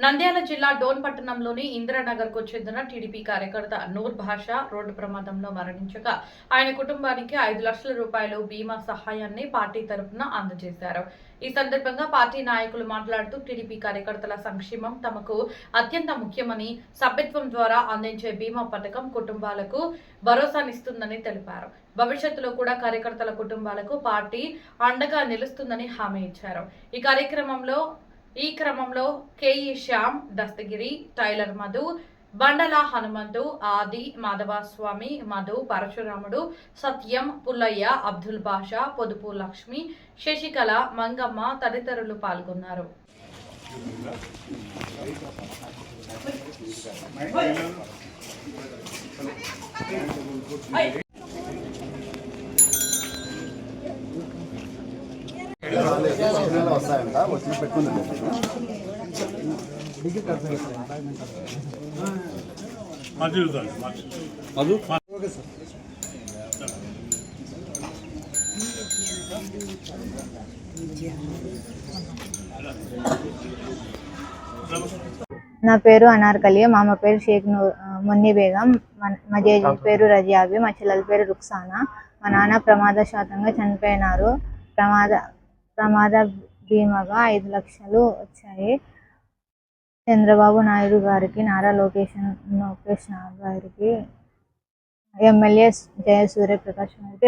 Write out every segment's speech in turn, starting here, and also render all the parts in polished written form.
నంద్యాల జిల్లా డోన్ పట్టణంలోని ఇందిరానగర్కు చెందిన టీడీపీ కార్యకర్త నూర్ భాషా రోడ్డు ప్రమాదంలో మరణించగా ఆయన కుటుంబానికి 5 లక్షల రూపాయలు బీమా సహాయాన్ని పార్టీ తరఫున అందజేశారు. ఈ సందర్భంగా పార్టీ నాయకులు మాట్లాడుతూ టీడీపీ కార్యకర్తల సంక్షేమం తమకు అత్యంత ముఖ్యమని, సభ్యత్వం ద్వారా అందించే బీమా పథకం కుటుంబాలకు భరోసానిస్తుందని తెలిపారు. భవిష్యత్తులో కూడా కార్యకర్తల కుటుంబాలకు పార్టీ అండగా నిలుస్తుందని హామీ ఇచ్చారు. ఈ క్రమంలో కేఈ శ్యామ్, దస్తగిరి, టైలర్ మధు, బండల హనుమంతు, ఆది, మాధవస్వామి, మధు, పరశురాముడు, సత్యం, పుల్లయ్య, అబ్దుల్ బాషా, పొదుపు లక్ష్మి, శశికళ, మంగమ్మ తదితరులు పాల్గొన్నారు. వస్తాయంట వచ్చి పెట్టుకుందండి. నా పేరు అనార్కలి, మా అమ్మ పేరు షేక్ మున్ని బేగం, మా జేజీ పేరు రజియాబి, మా చెల్లెల పేరు రుక్సానా. మా నాన్న ప్రమాదశాతంగా చనిపోయినారు. ప్రమాద బీమాగా 5 లక్షలు వచ్చాయి. చంద్రబాబు నాయుడు గారికి, నారా లోకేష్ గారికి, ఎమ్మెల్యే జయసూర్యప్రకాష్ గారికి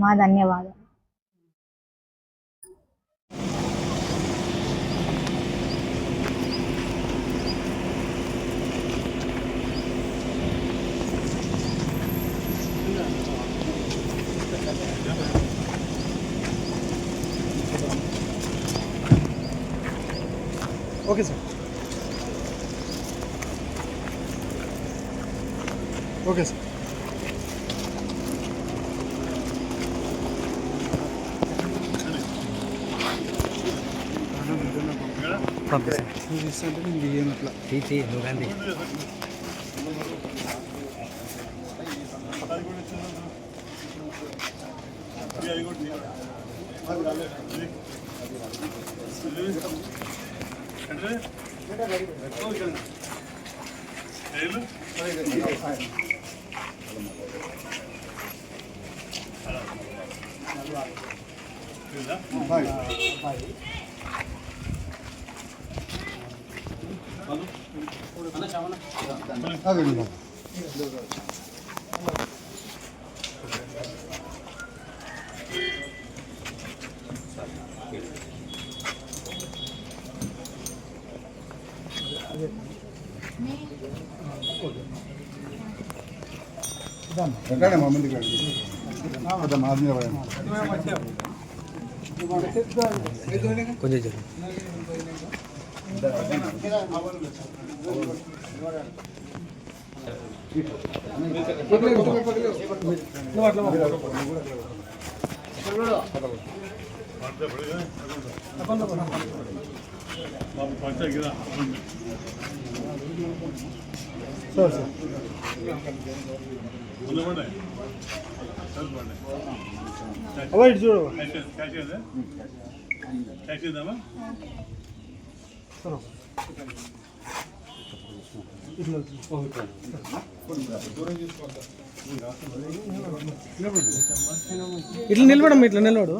మా ధన్యవాదాలు. Okay sir. Okay sir. పంపిస్తాను. మీకు ఏమట్లా నువ్వండి. మమ్మల్ని కొంచెం చూడు ఇట్లా నిలబడమ్మా, ఇట్లా నిలబడు.